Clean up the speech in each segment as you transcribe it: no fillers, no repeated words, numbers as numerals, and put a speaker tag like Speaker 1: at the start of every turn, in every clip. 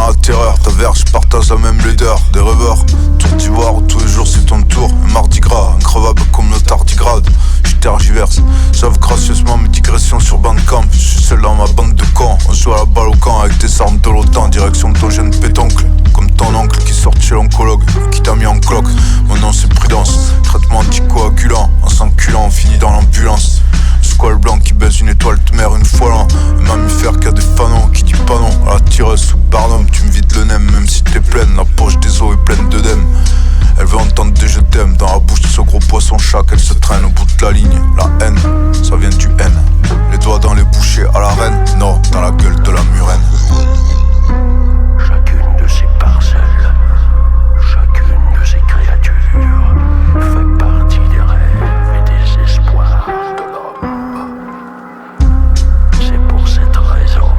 Speaker 1: la terreur. Ta verge partage la même laideur. Des rêveurs, tour d'ivoire où tous les jours c'est ton tour. Un mardi gras, increvable comme le tardigrade. Je tergiverse, j'offre gracieusement mes digressions sur Bandcamp. Je suis seul dans ma bande de cons. On joue à la balle au camp avec des armes de l'OTAN. Direction de ton jeune pétoncle, comme ton oncle qui sort chez l'oncologue et qui t'a mis en cloque. Mon nom c'est Prudence, traitement anticoagulant. En s'enculant on finit dans l'ambulance. Squale blanc qui baise une étoile de mer une fois l'an. Un mammifère qui a des fanons, qui dit pas non à la tireuse sous Barnum. Tu me vides le nem même si t'es pleine. La poche des os est pleine d'œdème. Elle veut entendre des je t'aime. Dans la bouche de ce gros poisson chat qu'elle se traîne au bout de la ligne. La haine, ça vient du haine. Les doigts dans les bouchées à la reine. Non, dans la gueule de la murène.
Speaker 2: Chacune de ces parcelles, chacune de ces créatures fait partie des rêves et des espoirs de l'homme. C'est pour cette raison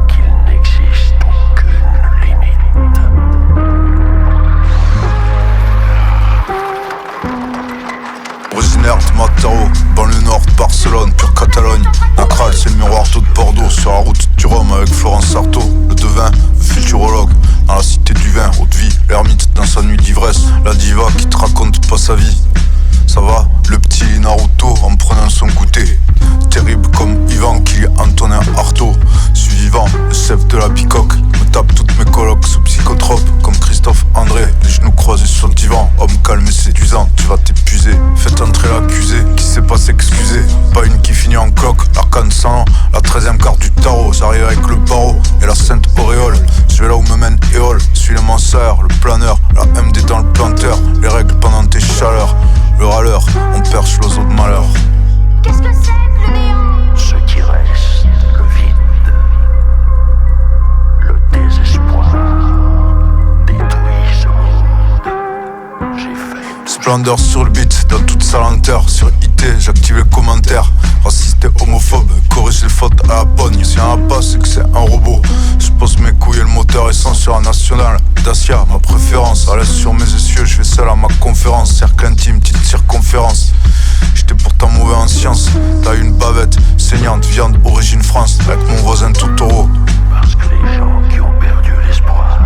Speaker 2: qu'il n'existe aucune limite.
Speaker 1: Originaire de Mataro, banlieue nord de Barcelone, pure Catalogne. Nacral, c'est le miroir d'eau de Bordeaux. Sur la route du Rhum avec Florence Artaud. Le devin, le futurologue. Dans la cité du vin, haute vie, l'ermite dans sa nuit d'ivresse. La diva qui te raconte pas sa vie. Ça va, le petit Naruto en prenant son goûter. Terrible comme Ivan qui est Antonin Artaud. Suis vivant, le chef de la bicoque. Me tape toutes mes colocs sous psychotrope. Comme Christophe André, les genoux croisés sur le divan. Homme calme et séduisant, tu vas t'épuiser. Faites entrer l'accusé, qui sait pas s'excuser. Pas une qui finit en cloque, l'arcane sans la 13e carte du tarot. J'arrive avec le barreau et la sainte auréole. Je vais là où me mène Éole. Suis les manseurs, le planeur, la MD dans le planteur. Les règles pendant tes chaleurs. Le râleur, on perche l'oiseau de malheur.
Speaker 3: Qu'est-ce que c'est que le néant?
Speaker 2: Ce qui reste, le vide, le désespoir, détruit ce monde. J'ai fait
Speaker 1: Splendeur sur le beat, dans toute sa lenteur. Sur IT, j'active les commentaires. Raciste et homophobe, corrige les fautes à la pogne. Si y'en a pas, c'est que c'est un robot. Je pose mes couilles et le moteur essence sur un national. Dacia, ma préférence. À l'aise sur mes essieux, je vais seul à ma conférence. Cercle intime, petite circonférence. J'étais pourtant mauvais en sciences. T'as une bavette, saignante, viande, origine France. Avec mon voisin Totoro.
Speaker 2: parce que les gens qui ont perdu l'espoir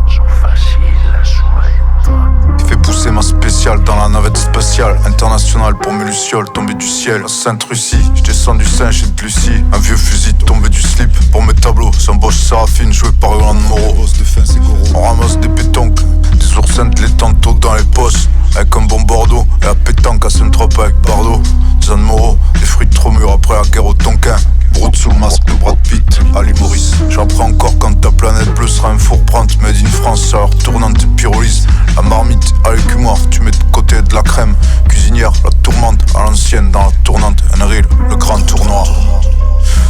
Speaker 2: sont faciles à soumettre.
Speaker 1: Il fait pousser ma spéciale dans la navette spatiale internationale pour mes lucioles tombées du ciel. La Sainte-Russie, je descends du singe et de Lucie. Un vieux fusil tombé du slip pour mes tableaux. C'est un Bosch Séraphine joué par Yolande Moreau. On ramasse des pétoncles, des oursins de lait tantôt dans les poches. Avec un bon Bordeaux et la pétanque à Saint-Trope avec Bardot. Jeanne Moreau, des fruits trop mûrs après la guerre au Tonkin. Broute sous le masque de Brad Pitt, Ali Maurice. J'apprends encore quand ta planète bleue sera un four prante made in France. Alors tournante et pyrolyse, la marmite avec humour, tu mets de côté de la crème. Cuisinière, la tourmente à l'ancienne dans la tournante. Enril, le grand tournoi.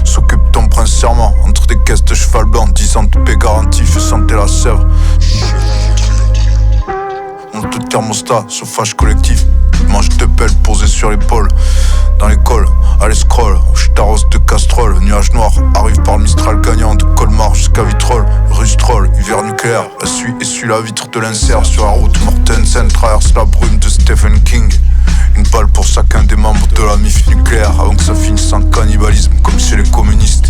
Speaker 1: S'occupe ton prince serment entre des caisses de cheval blanc. 10 ans de paix garantie, fais sentir la sèvre. Monte le thermostat, chauffage collectif. Mange de pelles posées sur l'épaule. Dans l'école, allez scroll, je t'arrose de casserole. Nuage noir arrive par le Mistral gagnant. De Colmar jusqu'à Vitrolles, Rustrol, hiver nucléaire. Essuie la vitre de l'insert. Sur la route, Mortensen traverse la brume de Stephen King. Une balle pour chacun des membres de la MIF nucléaire. Avant que ça finisse en cannibalisme comme chez les communistes.